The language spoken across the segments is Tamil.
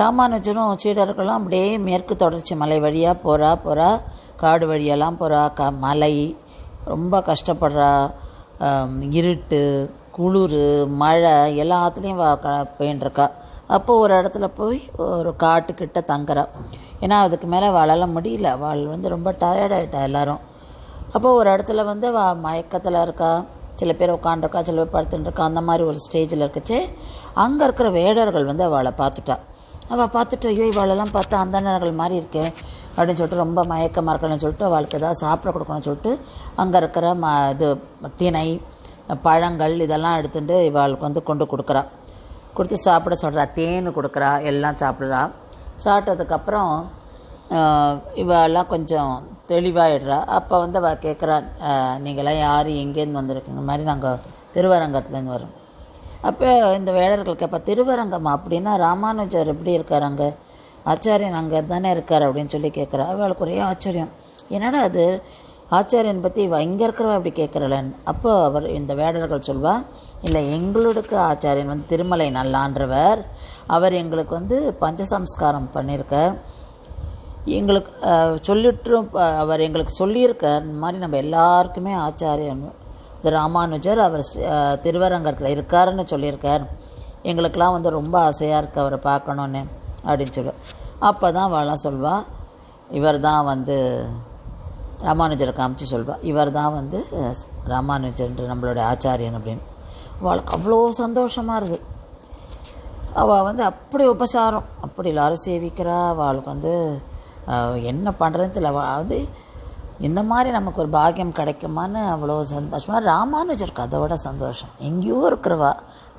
ராமானுஜரும் சீடர்களும் அப்படியே மேற்கு தொடர்ச்சி மலை வழியாக போகிறா காடு வழியெல்லாம் போகிறா, மலை ரொம்ப கஷ்டப்படுறா, இருட்டு குளிர் மழை எல்லாத்துலேயும் போயின்ட்டுருக்கா. அப்போது ஒரு இடத்துல போய் ஒரு காட்டுக்கிட்ட தங்குறா. ஏன்னா அதுக்கு மேலே வாழலாம் முடியல, வாள் ரொம்ப டயர்டாயிட்டா எல்லோரும். அப்போது ஒரு இடத்துல மயக்கத்தில் இருக்கா, சில பேர் உட்காண்டிருக்கா, சில பேர் படுத்துட்டுருக்கா. அந்த மாதிரி ஒரு ஸ்டேஜில் இருக்கச்சு அங்கே இருக்கிற வேடர்கள் அவளை பார்த்துட்டா. அவள் பார்த்துட்டு ஐயோ இவாளெல்லாம் பார்த்தா அந்தணர்கள் மாதிரி இருக்கே அப்படின்னு சொல்லிட்டு ரொம்ப மயக்கமாக இருக்கணும்னு சொல்லிட்டு அவளுக்கு ஏதாவது சாப்பிட கொடுக்கணும்னு சொல்லிட்டு அங்கே இருக்கிற திணை பழங்கள் இதெல்லாம் எடுத்துகிட்டு இவாளுக்கு கொண்டு கொடுக்குறா. கொடுத்து சாப்பிட சொல்கிறா, தேன் கொடுக்குறா, எல்லாம் சாப்பிட்றா. சாப்பிட்டதுக்கப்புறம் இவெல்லாம் கொஞ்சம் தெளிவாகிடுறா. அப்போ அவள் கேட்குறா, நீங்களாம் யார் எங்கேருந்து வந்திருக்குங்க மாதிரி நாங்கள் திருவரங்கத்துலேருந்து வரோம். அப்போ இந்த வேடர்கள் கேட்பா, திருவரங்கம் அப்படின்னா ராமானுஜர் எப்படி இருக்கார் அங்கே, ஆச்சாரியன் அங்கே தானே இருக்கார் அப்படின்னு சொல்லி கேட்குறா. அவளுக்கு ஒரே ஆச்சரியம், என்னடா அது ஆச்சாரியன் பற்றி இங்கே இருக்கிறவ அப்படி கேட்குறலன்னு. அப்போ இந்த வேடர்கள் சொல்வா, இல்லை எங்களுக்கு ஆச்சாரியன் திருமலை நல்லான்றவர், அவர் எங்களுக்கு பஞ்சசம்ஸ்காரம் பண்ணியிருக்கார், எங்களுக்கு சொல்லிட்டும் அவர் எங்களுக்கு சொல்லியிருக்கார் இந்த மாதிரி நம்ம எல்லாருக்குமே ஆச்சாரியன் ராமானுஜர் அவர் திருவரங்கத்தில் இருக்காருன்னு சொல்லியிருக்கார், எங்களுக்கெல்லாம் ரொம்ப ஆசையாக இருக்குது அவரை பார்க்கணுன்னு அப்படின்னு சொல்லு. அப்போ தான் அவளாம் சொல்வாள், இவர் தான் ராமானுஜரை காமிச்சு சொல்வாள், இவர் தான் ராமானுஜர் நம்மளுடைய ஆச்சாரியன் அப்படின்னு. அவளுக்கு அவ்வளோ சந்தோஷமாக இருக்குது. அவள் அப்படி உபசாரம், அப்படி எல்லாரும் சேவிக்கிறா. அவளுக்கு என்ன பண்ணுறதுன்னு தெரியல. அவள் இந்த மாதிரி நமக்கு ஒரு பாக்கியம் கிடைக்குமான்னு அவ்வளோ சந்தோஷமாக. ராமானுஜருக்கு அதை விட சந்தோஷம், எங்கேயோ இருக்கிறவா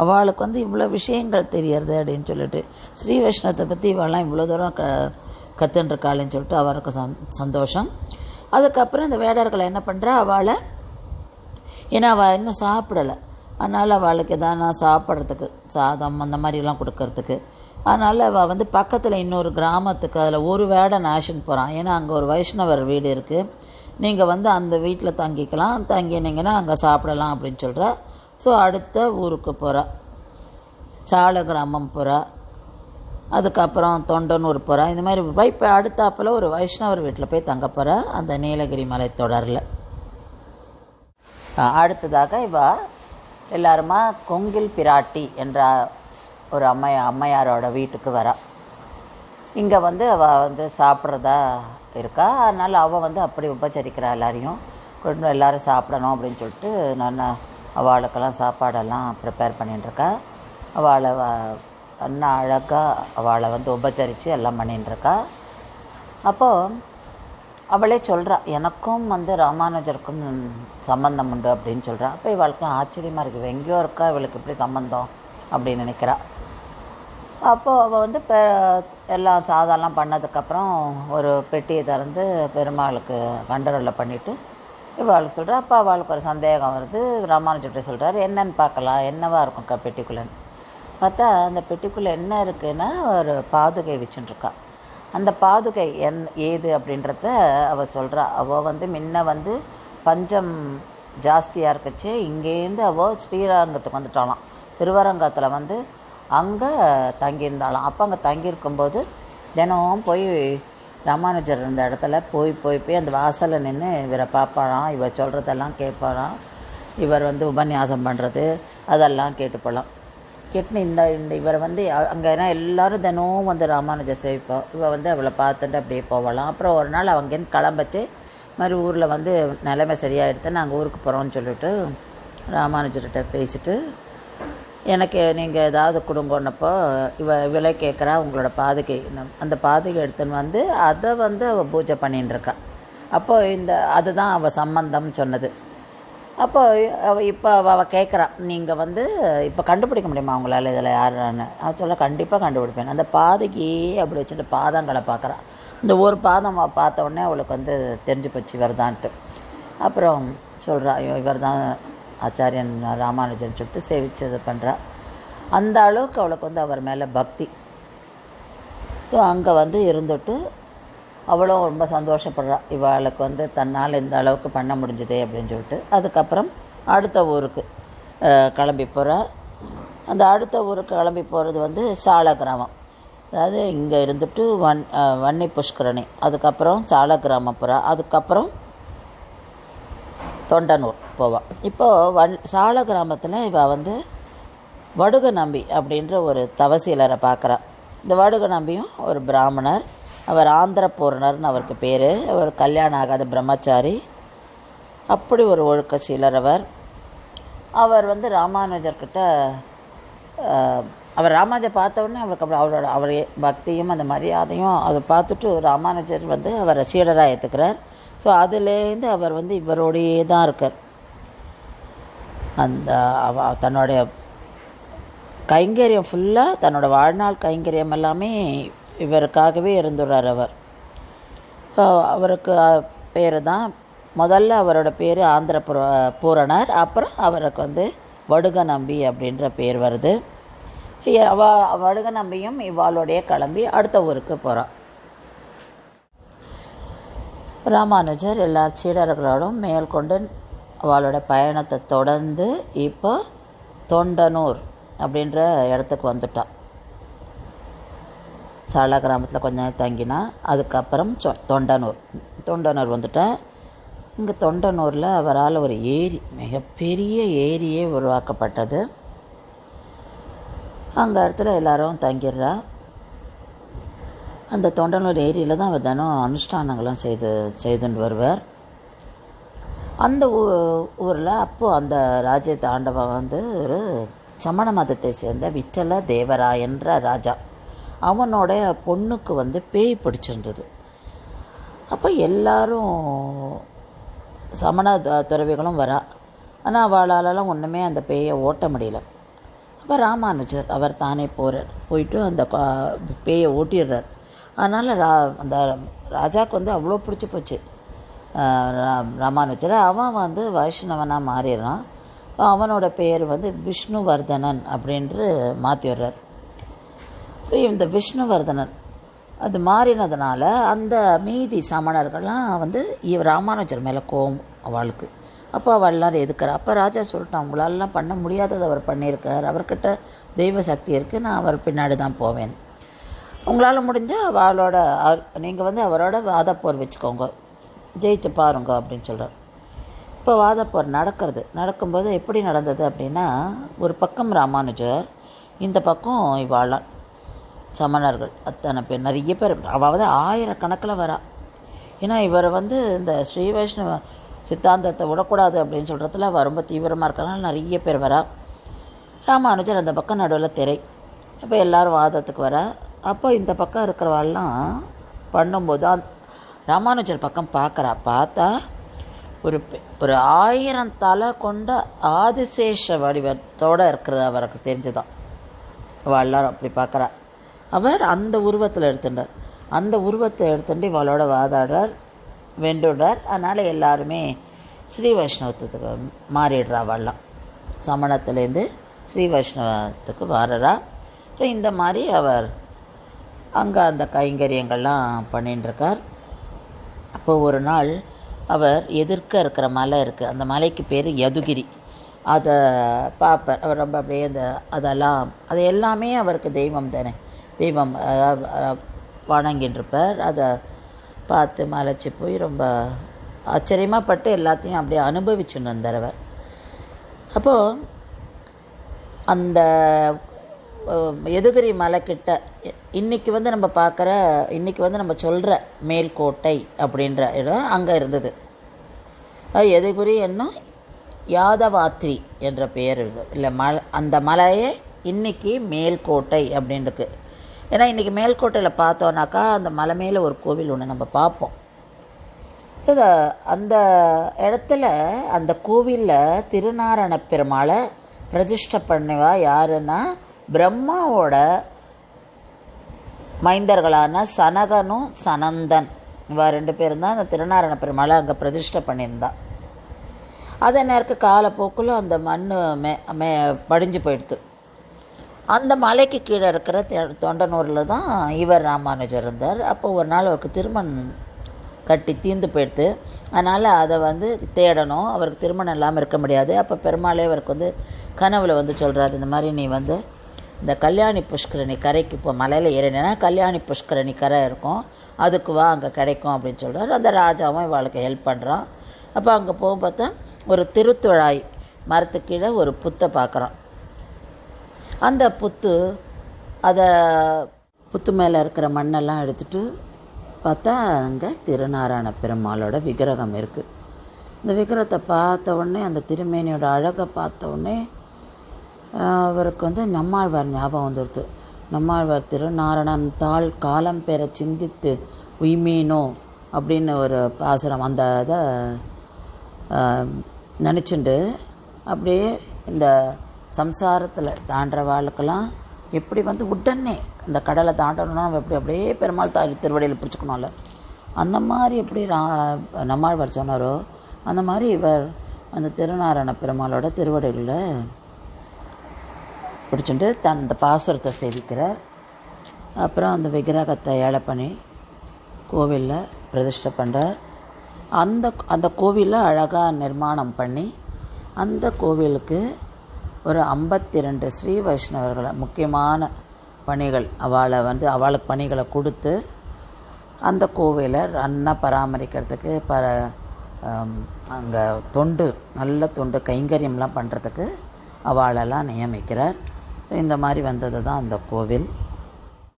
அவளுக்கு இவ்வளோ விஷயங்கள் தெரியறது அப்படின்னு சொல்லிட்டு, ஸ்ரீ வைஷ்ணவத்தை பற்றி இவெல்லாம் இவ்வளோ தூரம் கற்றுன்ட்ருக்காளேன்னு சொல்லிட்டு அவருக்கு சந்தோஷம். அதுக்கப்புறம் இந்த வேடர்களை என்ன பண்ணுறா, அவளை ஏன்னா அவள் இன்னும் சாப்பிடலை, அதனால் அவளுக்கு எதானா சாப்பிட்றதுக்கு சாதம் அந்த மாதிரிலாம் கொடுக்கறதுக்கு, அதனால் அவள் பக்கத்தில் இன்னொரு கிராமத்துக்கு அதில் ஒரு வேடன் ஆஷன் போகிறான். ஏன்னா அங்கே ஒரு வைஷ்ணவர் வீடு இருக்குது, நீங்கள் அந்த வீட்டில் தங்கிக்கலாம், தங்கினீங்கன்னா அங்கே சாப்பிடலாம் அப்படின்னு சொல்கிறா. ஸோ அடுத்த ஊருக்கு போகிறா, சால கிராமம் போகிறா, அதுக்கப்புறம் தொண்டனூர் போகிறா. இந்த மாதிரி இப்போ அடுத்தாப்பில் ஒரு வைஷ்ணவர் வீட்டில் போய் தங்க போகிறா அந்த நீலகிரி மலை தொடரில். அடுத்ததாக எல்லாருமா கொங்கில் பிராட்டி என்ற ஒரு அம்மையாரோட வீட்டுக்கு வரா. இங்கே அவள் சாப்பிட்றதா இருக்கா, அதனால் அவள் அப்படி உபச்சரிக்கிறா எல்லாரையும், எல்லோரும் சாப்பிடணும் அப்படின்னு சொல்லிட்டு நான் அவளுக்கெல்லாம் சாப்பாடெல்லாம் ப்ரிப்பேர் பண்ணிட்டுருக்கா. அவளை அண்ணா அழகாக அவளை உபச்சரித்து எல்லாம் பண்ணிட்டுருக்கா. அப்போது அவளே சொல்கிறா, எனக்கும் ராமானுஜருக்கும் சம்பந்தம் உண்டு அப்படின்னு சொல்கிறா. அப்போ இவளுக்கும் ஆச்சரியமாக இருக்குது, எங்கேயோ இருக்கா இவளுக்கு இப்படி சம்பந்தம் அப்படின்னு நினைக்கிறா. அப்போது அவள் எல்லாம் சாதம்லாம் பண்ணதுக்கப்புறம் ஒரு பெட்டியை திறந்து பெருமாளுக்கு கண்டரோலில் பண்ணிவிட்டு இவளுக்கு சொல்கிறா. அப்போ அவளுக்கு ஒரு சந்தேகம் வருது. ராமானுஜர்கிட்ட சொல்கிறார், என்னன்னு பார்க்கலாம், என்னவா இருக்கும் பெட்டிக்குள்ளேன்னு பார்த்தா, அந்த பெட்டிக்குள்ளே என்ன இருக்குன்னா ஒரு பாதுகை வச்சுட்டுருக்கா. அந்த பாதுகை ஏது அப்படின்றத அவள் சொல்கிறா. அவள் முன்ன பஞ்சம் ஜாஸ்தியாக இருக்குச்சு, இங்கேருந்து அவள் ஸ்ரீரங்கத்துக்கு வந்துட்டாலாம், திருவரங்கத்தில் அங்கே தங்கியிருந்தாலாம். அப்போ அங்கே தங்கியிருக்கும்போது தினம் போய் ராமானுஜர் இருந்த இடத்துல போய் அந்த வாசலில் நின்று இவரை பார்ப்பாளாம், இவர் சொல்கிறதெல்லாம் கேட்பாளாம், இவர் உபன்யாசம் பண்ணுறது அதெல்லாம் கேட்டு போகலாம். கேட்டுன்னு இந்த இவர் அங்கே ஏன்னா எல்லோரும் தினம் ராமானுஜர் சேவிப்போம். இவள் அவளை பார்த்துட்டு அப்படியே போகலாம். அப்புறம் ஒரு நாள் அவங்கேருந்து கிளம்பச்சு மாதிரி ஊரில் நிலைமை சரியாகிடுத்து, நாங்கள் ஊருக்கு போகிறோன்னு சொல்லிட்டு ராமானுஜர்கிட்ட பேசிட்டு, எனக்கு நீங்கள் ஏதாவது கொடுங்கன்னப்போ விலை கேட்குறா, உங்களோட பாதுகை, அந்த பாதுகை எடுத்துன்னு அதை அவள் பூஜை பண்ணின்னு. அப்போது அதுதான் அவள் சம்பந்தம்னு சொன்னது. அப்போ இப்போ அவள் கேட்குறா, நீங்கள் இப்போ கண்டுபிடிக்க முடியுமா அவங்களால இதில் யாருன்னு? அது சொல்ல, கண்டிப்பாக கண்டுபிடிப்பேன். அந்த பாதுகையே அப்படி வச்சுட்டு பாதங்களை பார்க்குறா. இந்த ஒரு பாதம் பார்த்த உடனே அவளுக்கு தெரிஞ்சு போச்சு இவர்தான்ட்டு. அப்புறம் சொல்கிறா, இவர் தான் ஆச்சாரியன் ராமானுஜன் சொல்லிட்டு சேவிச்சது பண்ணுறா. அந்த அளவுக்கு அவளுக்கு அவர் மேலே பக்தி. ஸோ அங்கே இருந்துட்டு அவளும் ரொம்ப சந்தோஷப்படுறா, இவளுக்கு தன்னால் இந்த அளவுக்கு பண்ண முடிஞ்சுதே அப்படின்னு சொல்லிட்டு. அதுக்கப்புறம் அடுத்த ஊருக்கு கிளம்பி போகிறா. அந்த அடுத்த ஊருக்கு கிளம்பி போகிறது சால கிராமம். அதாவது இங்கே இருந்துட்டு வன்னி புஷ்கரணி, அதுக்கப்புறம் சாலக்கிராமபுரம், அதுக்கப்புறம் தொண்டனூர் போவாள். இப்போது சால கிராமத்தில் இவள் வந்து வடுக நம்பி அப்படின்ற ஒரு தவசீலரை பார்க்குறா. இந்த வடுக நம்பியும் ஒரு பிராமணர், அவர் ஆந்திர பூரணர்னு அவருக்கு பேர். அவர் கல்யாணம் ஆகாத பிரம்மச்சாரி, அப்படி ஒரு ஒழுக்கசீலர் அவர் வந்து ராமானுஜர்கிட்ட அவர் ராமானுஜர் பார்த்த உடனே அவருக்கு அப்படி அவருடைய பக்தியும் அந்த மரியாதையும் அதை பார்த்துட்டு ராமானுஜர் வந்து அவரை சீடராக ஏற்றுக்கிறார். ஸோ அதுலேருந்து அவர் வந்து இவரோடையே தான் இருக்கார். அந்த தன்னுடைய கைங்கரியம் ஃபுல்லாக, தன்னோட வாழ்நாள் கைங்கரியம் எல்லாமே இவருக்காகவே இருந்துடுறார் அவர். ஸோ அவருக்கு பேர் தான் முதல்ல அவரோட பேர் ஆந்திர பூரணர், அப்புறம் அவருக்கு வந்து வடுக நம்பி அப்படின்ற பேர் வருது. வடுக நம்பியும் இவாளுடைய கிளம்பி அடுத்த ஊருக்கு போகிறான். ராமானுஜர் எல்லா சீடர்களோடும் மேற்கொண்டு அவளோட பயணத்தை தொடர்ந்து இப்போ தொண்டனூர் அப்படின்ற இடத்துக்கு வந்துட்டான். சால கிராமத்தில் கொஞ்ச நேரம் தங்கினா, அதுக்கப்புறம் தொண்டனூர் வந்துட்டா. இங்கே தொண்டனூரில் அவரால் ஒரு ஏரி, மிகப்பெரிய ஏரியே உருவாக்கப்பட்டது. அங்கே இடத்துல எல்லோரும் தங்கிடுறா. அந்த தொண்டனூர் ஏரியில் தான் அவர் தினம் அனுஷ்டானங்களும் செய்துட்டு வருவார். அந்த ஊரில் அப்போது அந்த ராஜ்யத்தை ஆண்டவன் வந்து ஒரு சமண மதத்தை சேர்ந்த விட்டல தேவராயன்ற ராஜா. அவனோட பொண்ணுக்கு வந்து பேய் பிடிச்சிருந்தது. அப்போ எல்லாரும் சமண துறவிகளும் வரா. ஆனால் அவளாலெல்லாம் ஒன்றுமே அந்த பேயை ஓட்ட முடியல. அப்போ ராமானுஜர் அவர் தானே போயிட்டு அந்த பேயை ஓட்டிடுறார். அதனால் அந்த ராஜாவுக்கு வந்து அவ்வளோ பிடிச்சி போச்சு ராமானுஜர். அவன் வந்து வைஷ்ணவனாக மாறிடுறான். அவனோட பேர் வந்து விஷ்ணுவர்தனன் அப்படின்று மாற்றி வர்றார். இந்த விஷ்ணுவர்தனன் அது மாறினதுனால அந்த மீதி சமணர்கள்லாம் வந்து ராமானுஜர் மேலே கோவம் அவளுக்கு. அப்போ அவள் எல்லோரும் எதுக்குறா. அப்போ ராஜா சொல்லிட்டான், உங்களாலலாம் பண்ண முடியாதது அவர் பண்ணியிருக்கார், அவர்கிட்ட தெய்வ சக்தி இருக்குது, நான் அவர் பின்னாடி தான் போவேன். உங்களால் முடிஞ்சால் அவளோட நீங்கள் வந்து அவரோட வாதப்போர் வச்சுக்கோங்க, ஜெயித்து பாருங்க அப்படின்னு சொல்கிறார். இப்போ வாதப்போர் நடக்கும்போது எப்படி நடந்தது அப்படின்னா, ஒரு பக்கம் ராமானுஜர், இந்த பக்கம் இவாளான் சமணர்கள் அத்தனை பேர், நிறைய பேர், அதாவது ஆயிரக்கணக்கில் வரா. ஏன்னா இவரை வந்து இந்த ஸ்ரீ வைஷ்ணவ சித்தாந்தத்தை விடக்கூடாது அப்படின்னு சொல்கிறதுல ரொம்ப தீவிரமாக இருக்கிறதுனால நிறைய பேர் வரா. ராமானுஜர் அந்த பக்கம் நடுவில் திரை. இப்போ எல்லோரும் வாதத்துக்கு வர. அப்போ இந்த பக்கம் இருக்கிறவாள்லாம் பண்ணும்போது ராமானுஜர் பக்கம் பார்த்தா ஒரு 1000 தலை கொண்ட ஆதிசேஷ வடிவத்தோடு இருக்கிறது அவருக்கு தெரிஞ்சுதான். அவள் எல்லாரும் அப்படி பார்க்குறா. அவர் அந்த உருவத்தில் எடுத்துட்டார். அந்த உருவத்தை எடுத்துட்டு இவளோட வாதாடுறார், வென்றுடுறார். அதனால் எல்லாருமே ஸ்ரீ வைஷ்ணவத்துக்கு மாறிடுறா. அவள்லாம் சமணத்துலேருந்து ஸ்ரீ வைஷ்ணவத்துக்கு மாறுறா. ஸோ இந்த மாதிரி அவர் அங்கே அந்த கைங்கரியங்கள்லாம் பண்ணிட்டுருக்கார். அப்போ ஒரு நாள் அவர் எதிர்க்க இருக்கிற மலை இருக்குது, அந்த மலைக்கு பேர் யதுகிரி. அதை பார்ப்பார். அவர் ரொம்ப அப்படியே அது எல்லாமே அவருக்கு தெய்வம் தானே, தெய்வம் வணங்கின்றிருப்பார். அதை பார்த்து மலைச்சி போய் ரொம்ப ஆச்சரியமாக பட்டு எல்லாத்தையும் அப்படியே அனுபவிச்சுன்னு வந்தார் அவர். அப்போது அந்த யதுகிரி மலைக்கிட்ட இன்றைக்கி வந்து நம்ம சொல்கிற மேல்கோட்டை அப்படின்ற இடம் அங்கே இருந்தது. யதுகிரி என்னும் யாதவாத்ரி என்ற பெயர் இருக்குது. இல்லை அந்த மலையே இன்றைக்கி மேல்கோட்டை அப்படின்ருக்கு. ஏன்னா இன்றைக்கி மேல்கோட்டையில் பார்த்தோன்னாக்கா அந்த மலை மேலே ஒரு கோவில் ஒன்று நம்ம பார்ப்போம். ஸோ அந்த இடத்துல அந்த கோவிலில் திருநாராயண பெருமாளை பிரதிஷ்டை பண்ணுவா யாருன்னா பிரம்மாவோட மைந்தர்களான சனகனும் சனந்தன், இவா 2 பேரும் தான் அந்த திருநாராயண பெருமாளை அங்கே பிரதிஷ்டை பண்ணியிருந்தா. அதே நேரத்துக்கு காலப்போக்கில் அந்த மண் படிஞ்சு போயிடுது. அந்த மலைக்கு கீழே இருக்கிற தொண்டனூரில் தான் இவர் ராமானுஜர் இருந்தார். அப்போ ஒரு நாள் அவருக்கு திருமணம் கட்டி தீர்ந்து போயிடுது. அதனால் அதை வந்து தேடணும், அவருக்கு திருமணம் இல்லாமல் இருக்க முடியாது. அப்போ பெருமாளே அவருக்கு வந்து கனவில் வந்து சொல்கிறார், இந்த மாதிரி நீ வந்து இந்த கல்யாணி புஷ்கரணி கரைக்கு இப்போ மலையில் ஏறினா கல்யாணி புஷ்கரணி கரை இருக்கும், அதுக்கு வா அங்கே கிடைக்கும் அப்படின்னு சொல்கிறார். அந்த ராஜாவும் இவளுக்கு ஹெல்ப் பண்ணுறான். அப்போ அங்கே போக பார்த்தா ஒரு திருத்துழாய் மரத்துக்கு கீழே ஒரு புத்தை பார்க்குறான். அந்த புத்து அதை புத்து மேலே இருக்கிற மண்ணெல்லாம் எடுத்துகிட்டு பார்த்தா அங்கே திருநாராயண பெருமாளோட விக்கிரகம் இருக்குது. இந்த விக்கிரகத்தை பார்த்த உடனே, அந்த திருமேனியோட அழகை பார்த்த உடனே அவருக்கு நம்மாழ்வார் ஞாபகம் வந்துடுது. நம்மாழ்வார் திருநாரணன் தாள் காலம் பெற சிந்தித்து உய்மீனோ அப்படின்னு ஒரு பாசுரம், அந்த இதை நினச்சிண்டு அப்படியே இந்த சம்சாரத்தில் தாண்டுற வாழ்க்கெல்லாம் எப்படி உடனே இந்த கடலை தாண்டணும்னா நம்ம எப்படி அப்படியே பெருமாள் திருவடியில் பிடிச்சிக்கணும்ல, அந்த மாதிரி எப்படி நம்மாழ்வார் சொன்னாரோ அந்த மாதிரி இவர் அந்த திருநாராயண பெருமாளோட திருவடிகளில் பிடிச்சிட்டு அந்த பாசுரத்தை சேவிக்கிறார். அப்புறம் அந்த விக்கிரகத்தை ஏழை பண்ணி கோவிலில் பிரதிஷ்டை பண்ணுறார். அந்த கோவிலில் அழகாக நிர்மாணம் பண்ணி அந்த கோவிலுக்கு ஒரு 52 ஸ்ரீ வைஷ்ணவர்களை முக்கியமான பணிகள் அவளுக்கு பணிகளை கொடுத்து அந்த கோவிலை ரன்னாக பராமரிக்கிறதுக்கு அங்கே நல்ல தொண்டு கைங்கரியம்லாம் பண்ணுறதுக்கு அவளெல்லாம் நியமிக்கிறார். இந்த மாதிரி வந்தது தான் அந்த கோவில்.